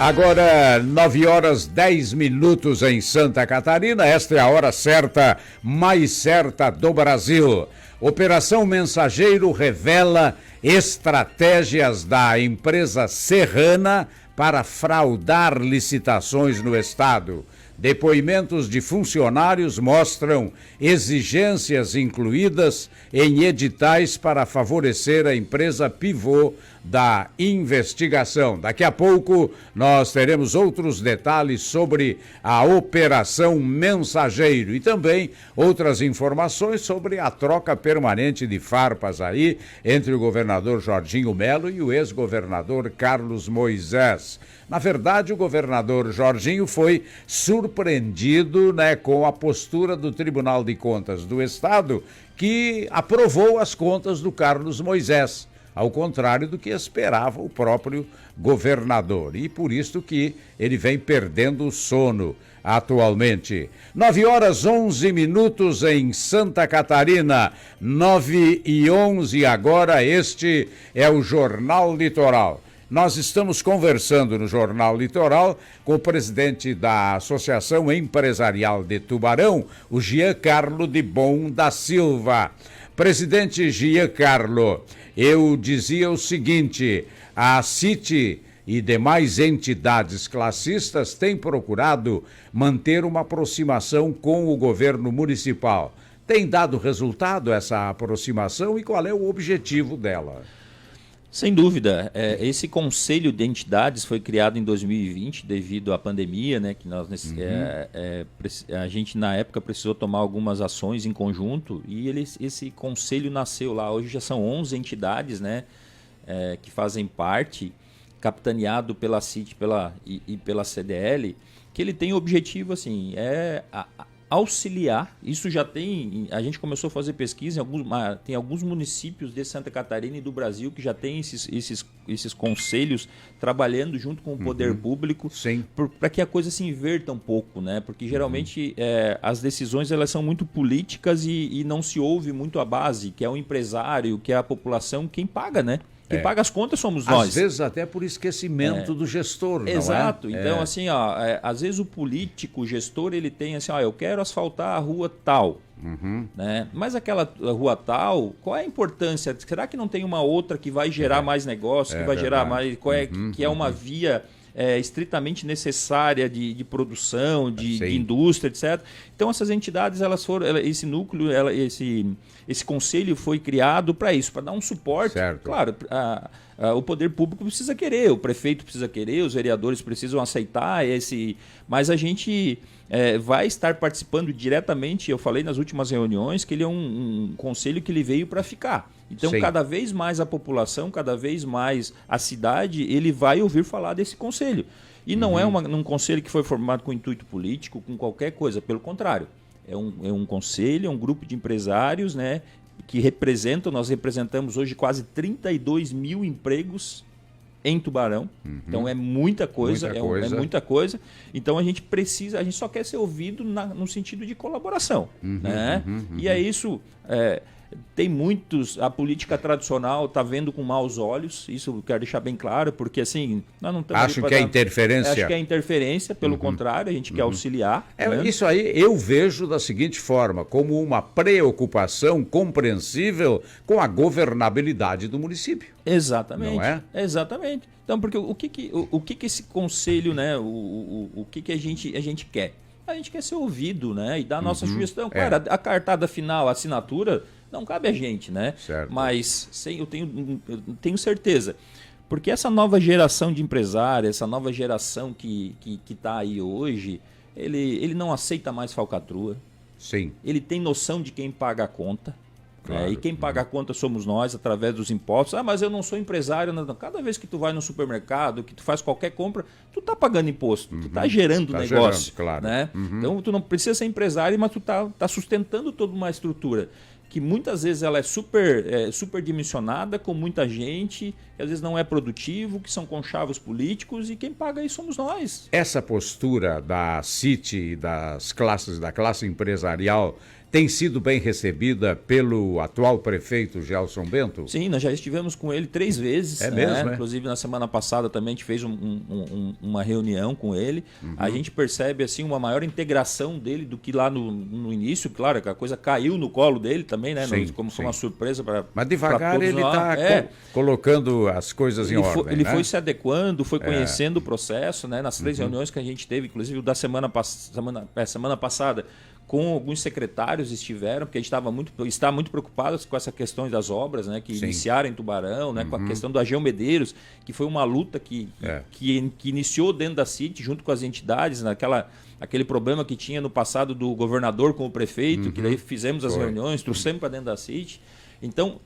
Agora, 9h10 em Santa Catarina. Esta é a hora certa, mais certa do Brasil. Operação Mensageiro revela estratégias da empresa Serrana para fraudar licitações no estado. Depoimentos de funcionários mostram exigências incluídas em editais para favorecer a empresa pivô da investigação. Daqui a pouco nós teremos outros detalhes sobre a Operação Mensageiro e também outras informações sobre a troca permanente de farpas aí entre o governador Jorginho Melo e o ex-governador Carlos Moisés. Na verdade, o governador Jorginho foi surpreendido, com a postura do Tribunal de Contas do Estado, que aprovou as contas do Carlos Moisés, ao contrário do que esperava o próprio governador. E por isso que ele vem perdendo o sono atualmente. 9h11 em Santa Catarina, 9h11 agora. Este é o Jornal Litoral. Nós estamos conversando no Jornal Litoral com o presidente da Associação Empresarial de Tubarão, o Giancarlo de Bom da Silva. Presidente Giancarlo, eu dizia o seguinte: a CIT e demais entidades classistas têm procurado manter uma aproximação com o governo municipal. Tem dado resultado essa aproximação e qual é o objetivo dela? Sem dúvida, esse conselho de entidades foi criado em 2020 devido à pandemia, que nós, a gente na época precisou tomar algumas ações em conjunto e esse conselho nasceu lá. Hoje já são 11 entidades, que fazem parte, capitaneado pela CIT e pela CDL, que ele tem o objetivo assim, auxiliar. Isso já tem, a gente começou a fazer pesquisa, tem alguns municípios de Santa Catarina e do Brasil que já tem esses conselhos trabalhando junto com o poder público para que a coisa se inverta um pouco, porque geralmente as decisões elas são muito políticas e não se ouve muito a base, que é o empresário, que é a população, quem paga, Quem paga as contas somos nós. Às vezes até por esquecimento do gestor, Exato. não é? Então, assim, às vezes o político, o gestor, ele tem assim, eu quero asfaltar a rua tal. Mas aquela rua tal, qual é a importância? Será que não tem uma outra que vai gerar mais negócio, que vai gerar mais... que é uma via... estritamente necessária de produção, de indústria, etc. Então essas entidades, elas foram, esse núcleo, esse conselho foi criado para isso, para dar um suporte. Certo. Claro, o poder público precisa querer, o prefeito precisa querer, os vereadores precisam aceitar mas a gente vai estar participando diretamente. Eu falei nas últimas reuniões que ele é um conselho que ele veio para ficar. Então, cada vez mais a população, cada vez mais a cidade, ele vai ouvir falar desse conselho. E não é um conselho que foi formado com intuito político, com qualquer coisa. Pelo contrário, é um conselho, é um grupo de empresários, que nós representamos hoje quase 32 mil empregos em Tubarão. Então é muita coisa, é muita coisa. Então a gente só quer ser ouvido no sentido de colaboração. E é isso... Tem muitos, a política tradicional está vendo com maus olhos, isso eu quero deixar bem claro, porque assim, nós não estamos... Acho que é interferência. Acho que é interferência, pelo contrário, a gente quer auxiliar. Isso aí eu vejo da seguinte forma, como uma preocupação compreensível com a governabilidade do município. Exatamente. Não é? Exatamente. Então, porque o que esse conselho, o que a gente quer? A gente quer ser ouvido, e dar a nossa sugestão. Claro, a cartada final, a assinatura, não cabe a gente, Certo. Mas eu tenho certeza. Porque essa nova geração de empresários, essa nova geração que está aí hoje, ele não aceita mais falcatrua. Sim. Ele tem noção de quem paga a conta. Claro. E quem paga a conta somos nós, através dos impostos. Mas eu não sou empresário. Não. Cada vez que tu vai no supermercado, que tu faz qualquer compra, tu está pagando imposto, tu está gerando negócio. Claro. Então tu não precisa ser empresário, mas tu tá sustentando toda uma estrutura que muitas vezes ela é superdimensionada, com muita gente, que às vezes não é produtivo, que são conchavos políticos, e quem paga isso somos nós. Essa postura da CIT e da classe empresarial tem sido bem recebida pelo atual prefeito Gelson Bento? Sim, nós já estivemos com ele 3 vezes. É mesmo, né? Inclusive, na semana passada também a gente fez uma reunião com ele. A gente percebe assim uma maior integração dele do que lá no início. Claro que a coisa caiu no colo dele também, né? Sim, Como foi sim. uma surpresa para Mas devagar todos ele nós. está colocando as coisas em ordem. Ele né? foi se adequando, foi conhecendo o processo, né? Nas 3 reuniões que a gente teve, inclusive da semana passada, com alguns secretários estiveram, porque a gente está muito preocupado com essa questão das obras, né, que iniciaram em Tubarão, né, com a questão do Ageu Medeiros, que foi uma luta que iniciou dentro da CIT, junto com as entidades, aquele problema que tinha no passado do governador com o prefeito, que daí fizemos as reuniões, trouxemos para dentro da CIT. Então,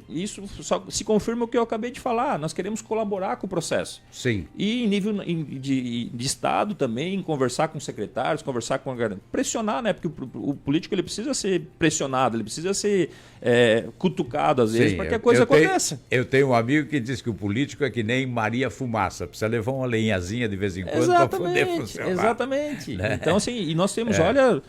isso só se confirma o que eu acabei de falar. Nós queremos colaborar com o processo. Sim. E em nível de Estado também, conversar com secretários, conversar com a... Pressionar, né? Porque o político ele precisa ser pressionado, ele precisa ser cutucado às vezes para que a coisa aconteça. Eu tenho um amigo que diz que o político é que nem Maria Fumaça. Precisa levar uma lenhazinha de vez em quando para poder funcionar. Exatamente. Né? Então, assim, e nós temos, olha...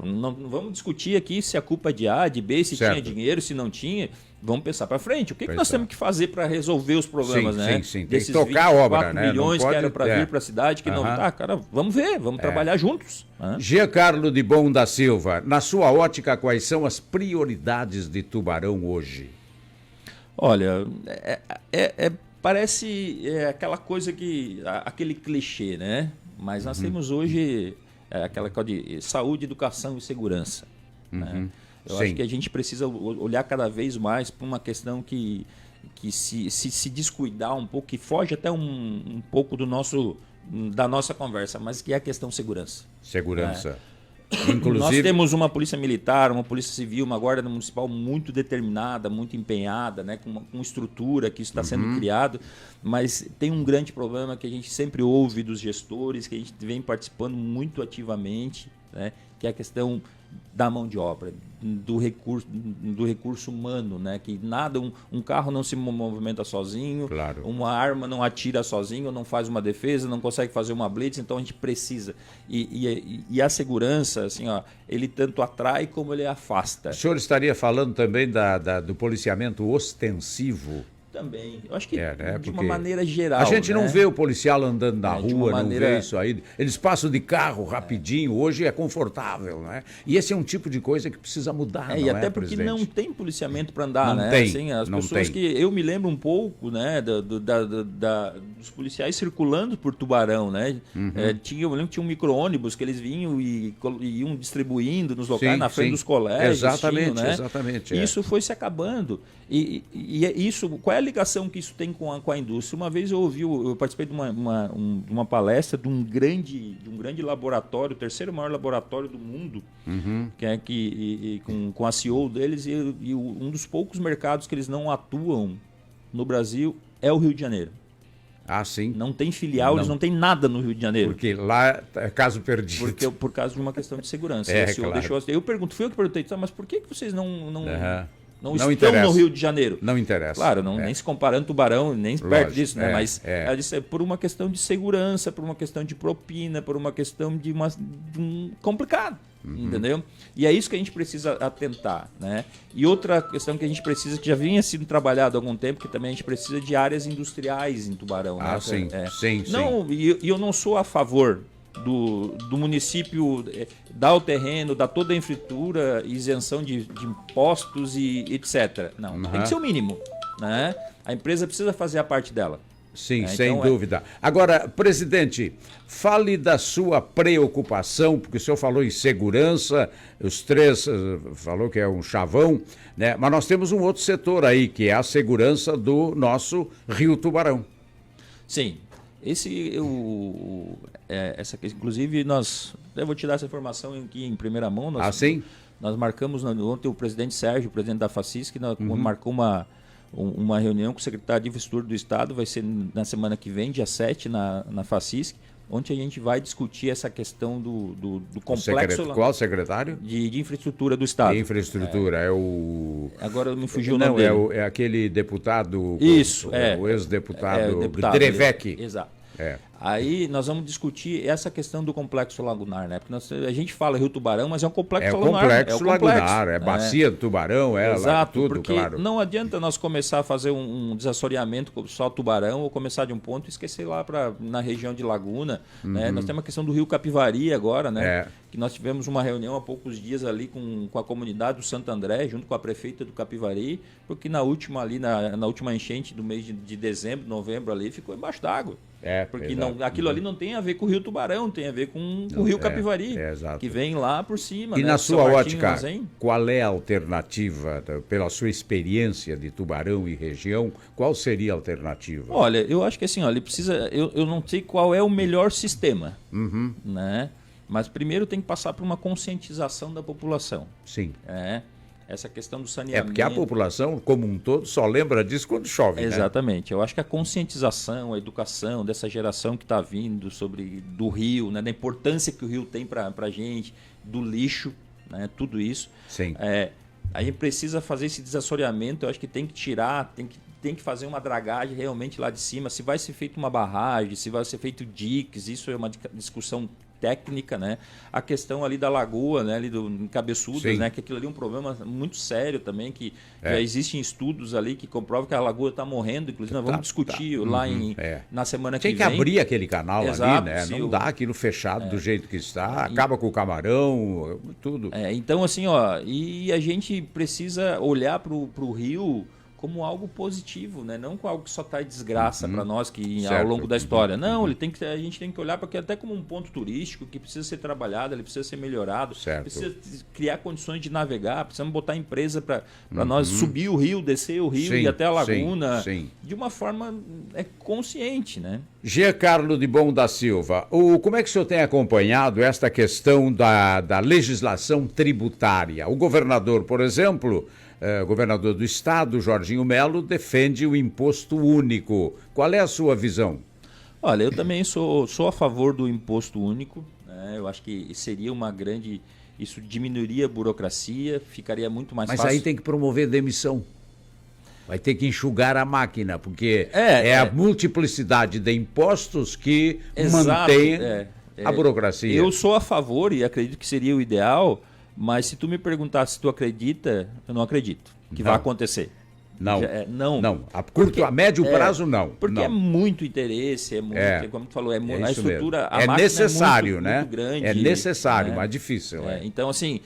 não vamos discutir aqui se a culpa é de A, de B, se tinha dinheiro, se não tinha. Vamos pensar para frente. O que nós temos que fazer para resolver os problemas, né? Sim. Tem Desses que tocar a obra, 24 né? milhões que eram para vir para a cidade, que não tá, cara, vamos ver, vamos trabalhar juntos. Giancarlo de Bom da Silva, na sua ótica, quais são as prioridades de Tubarão hoje? Olha, parece aquela coisa aquele clichê, né? Mas nós temos hoje aquela coisa de saúde, educação e segurança. Né? Eu acho que a gente precisa olhar cada vez mais para uma questão que se descuidar um pouco, que foge até um pouco da nossa conversa, mas que é a questão segurança. Segurança. Inclusive... Nós temos uma polícia militar, uma polícia civil, uma guarda municipal muito determinada, muito empenhada, né, com estrutura que isso está sendo criado, mas tem um grande problema que a gente sempre ouve dos gestores, que a gente vem participando muito ativamente, né, que é a questão da mão de obra, do recurso humano, né? Que nada, um carro não se movimenta sozinho, uma arma não atira sozinho, não faz uma defesa, não consegue fazer uma blitz, então a gente precisa. E a segurança, assim, ó, ele tanto atrai como ele afasta. O senhor estaria falando também do policiamento ostensivo? Também. Eu acho que né? de uma maneira geral. A gente não né? vê o policial andando na rua, maneira... não vê isso aí. Eles passam de carro rapidinho, hoje é confortável, né? E esse é um tipo de coisa que precisa mudar, e até porque presidente? não tem policiamento para andar, não né? Tem, assim, as não pessoas tem. que eu me lembro um pouco, né, dos policiais circulando por Tubarão, né? Eu lembro que tinha um micro-ônibus que eles vinham e iam distribuindo nos locais na frente dos colégios. Exatamente. Isso foi se acabando. E isso, qual é a ligação que isso tem com a indústria? Uma vez eu participei de uma palestra de um grande laboratório, o terceiro maior laboratório do mundo, com a CEO deles, e um dos poucos mercados que eles não atuam no Brasil é o Rio de Janeiro. Ah, sim. Não tem filial, eles não têm nada no Rio de Janeiro. Porque lá é caso perdido. Por causa de uma questão de segurança. Claro. Eu fui eu que perguntei, mas por que vocês não estão interessa. no Rio de Janeiro? Não interessa. Claro, nem se comparando Tubarão, nem perto disso, né? Mas ela disse, por uma questão de segurança, por uma questão de propina, por uma questão de um complicado, entendeu? E é isso que a gente precisa atentar, né? E outra questão que a gente precisa, que já vinha sendo trabalhado há algum tempo, que também a gente precisa de áreas industriais em Tubarão. Ah, né? Sim. E eu não sou a favor do município dar o terreno, dar toda a infraestrutura, isenção de impostos e etc. Não, tem que ser o mínimo, né? A empresa precisa fazer a parte dela. Sim, sem dúvida. Agora, presidente, fale da sua preocupação, porque o senhor falou em segurança, os três falou que é um chavão, né? Mas nós temos um outro setor aí, que é a segurança do nosso Rio Tubarão. Sim. Inclusive, eu vou te dar essa informação aqui em primeira mão. Sim? Nós marcamos ontem o presidente Sérgio, o presidente da FACISC, marcou uma reunião com o secretário de Infraestrutura do Estado, vai ser na semana que vem, dia 7, na FACISC, onde a gente vai discutir essa questão do complexo... Qual secretário? De Infraestrutura do Estado. De Infraestrutura, é o... Agora me fugiu o nome dele. É aquele deputado... Isso, o ex-deputado deputado, Drevec. Exato. Aí nós vamos discutir essa questão do complexo lagunar, né? Porque a gente fala Rio Tubarão, mas é um complexo lagunar. Complexo lagunar, é bacia do Tubarão, Exato, tudo, porque claro. não adianta nós começar a fazer um desassoreamento com só Tubarão ou começar de um ponto e esquecer lá na região de Laguna. Né? Nós temos a questão do Rio Capivari agora, né? Que nós tivemos uma reunião há poucos dias ali com a comunidade do Santo André, junto com a prefeita do Capivari, porque na última enchente do mês de dezembro, novembro ali, ficou embaixo d'água. Porque aquilo ali não tem a ver com o Rio Tubarão, tem a ver com o Rio Capivari, que vem lá por cima. E na sua ótica, qual é a alternativa, pela sua experiência de Tubarão e região, qual seria a alternativa? Olha, eu acho que assim, ele precisa, eu não sei qual é o melhor sistema, né? Mas primeiro tem que passar por uma conscientização da população. Sim. Essa questão do saneamento. Porque a população, como um todo, só lembra disso quando chove. Exatamente. Né? Eu acho que a conscientização, a educação dessa geração que está vindo do rio, né? Da importância que o rio tem para a gente, do lixo, né? Tudo isso. Sim. A gente precisa fazer esse desassoreamento. Eu acho que tem que tirar, tem que fazer uma dragagem realmente lá de cima. Se vai ser feita uma barragem, se vai ser feito diques, isso é uma discussão técnica, né? A questão ali da lagoa, né? Ali do Cabeçudas, né? Que aquilo ali é um problema muito sério também, que já existem estudos ali que comprovam que a lagoa está morrendo, inclusive nós vamos discutir lá na semana que vem. Tem que abrir aquele canal ali, né? Não dá aquilo fechado do jeito que está, acaba com o camarão, tudo. Então assim, e a gente precisa olhar para o rio como algo positivo, né? Não como algo que só traz desgraça para nós ao longo da história. Não, a gente tem que olhar para até como um ponto turístico que precisa ser trabalhado, ele precisa ser melhorado, precisa criar condições de navegar, precisamos botar empresa para nós subir o rio, descer o rio e até a laguna de uma forma consciente, né? Giancarlo de Bom da Silva, como é que o senhor tem acompanhado esta questão da legislação tributária? O governador, por exemplo, governador do estado, Jorginho Melo, defende o imposto único. Qual é a sua visão? Olha, eu também sou a favor do imposto único. Né? Eu acho que seria uma grande... Isso diminuiria a burocracia, ficaria muito mais fácil. Mas aí tem que promover demissão. Vai ter que enxugar a máquina, porque é a multiplicidade de impostos que mantém a burocracia. Eu sou a favor e acredito que seria o ideal, mas se tu me perguntar se tu acredita, eu não acredito que vai acontecer. Não. Não. A médio prazo, não. Porque é muito interesse, como tu falou, a estrutura, a máquina necessário, muito grande. É necessário, mas difícil. Então, assim,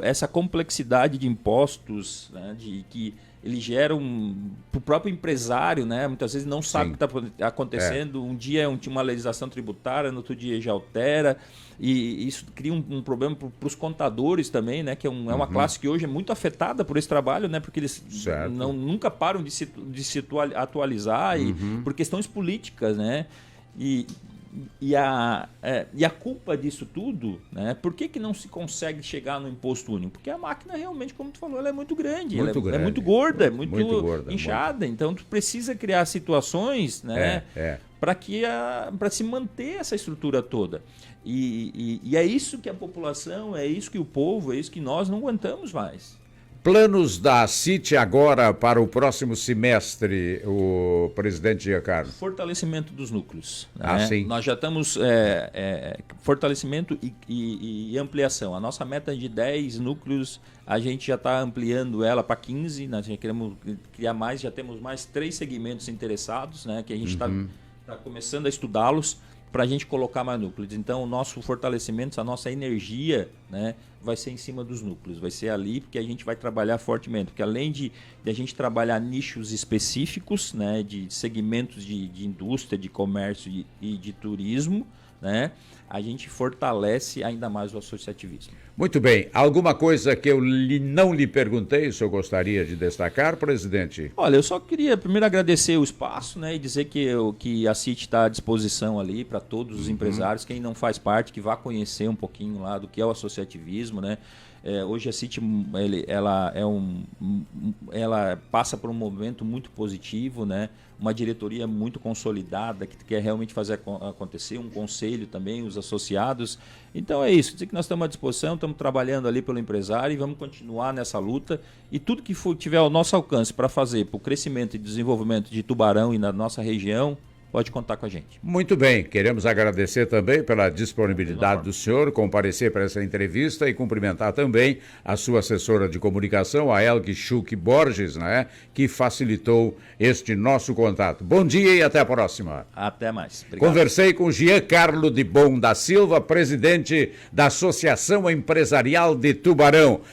essa complexidade de impostos, né, que eles geram para o próprio empresário, né? Muitas vezes não sabe o que está acontecendo. Um dia tinha uma legislação tributária, no outro dia já altera. E isso cria um problema para os contadores também, né? Que é uma classe que hoje é muito afetada por esse trabalho, né? Porque eles nunca param de se atualizar por questões políticas, né? E a culpa disso tudo, né? Por que não se consegue chegar no imposto único? Porque a máquina realmente, como tu falou, ela é muito grande, é muito gorda, é muito inchada. Então tu precisa criar situações, né? Para se manter essa estrutura toda. E é isso que a população, é isso que o povo, é isso que nós não aguentamos mais. Planos da CIT agora para o próximo semestre, o presidente Giancarlo? Fortalecimento dos núcleos. Né? Sim. Nós já estamos fortalecimento e ampliação. A nossa meta de 10 núcleos, a gente já está ampliando ela para 15. Nós já queremos criar mais, já temos mais 3 segmentos interessados, né? Que a gente está começando a estudá-los para a gente colocar mais núcleos. Então, o nosso fortalecimento, a nossa energia, né, vai ser em cima dos núcleos. Vai ser ali porque a gente vai trabalhar fortemente. Porque além de a gente trabalhar nichos específicos, né, de segmentos de indústria, de comércio e de turismo, né, a gente fortalece ainda mais o associativismo. Muito bem. Alguma coisa que eu não lhe perguntei, o senhor gostaria de destacar, presidente? Olha, eu só queria primeiro agradecer o espaço, né, e dizer que a CIT está à disposição ali para todos os empresários, quem não faz parte, que vá conhecer um pouquinho lá do que é o associativismo, né? Hoje a CIT ela passa por um momento muito positivo, né? Uma diretoria muito consolidada que quer realmente fazer acontecer, um conselho também, os associados. Então é isso, dizer que nós estamos à disposição, estamos trabalhando ali pelo empresário e vamos continuar nessa luta. E tudo que tiver ao nosso alcance para fazer para o crescimento e desenvolvimento de Tubarão e na nossa região, pode contar com a gente. Muito bem, queremos agradecer também pela disponibilidade do senhor, comparecer para essa entrevista e cumprimentar também a sua assessora de comunicação, a Elke Schuch Borges, né, que facilitou este nosso contato. Bom dia e até a próxima. Até mais. Obrigado. Conversei com Giancarlo de Bom da Silva, presidente da Associação Empresarial de Tubarão.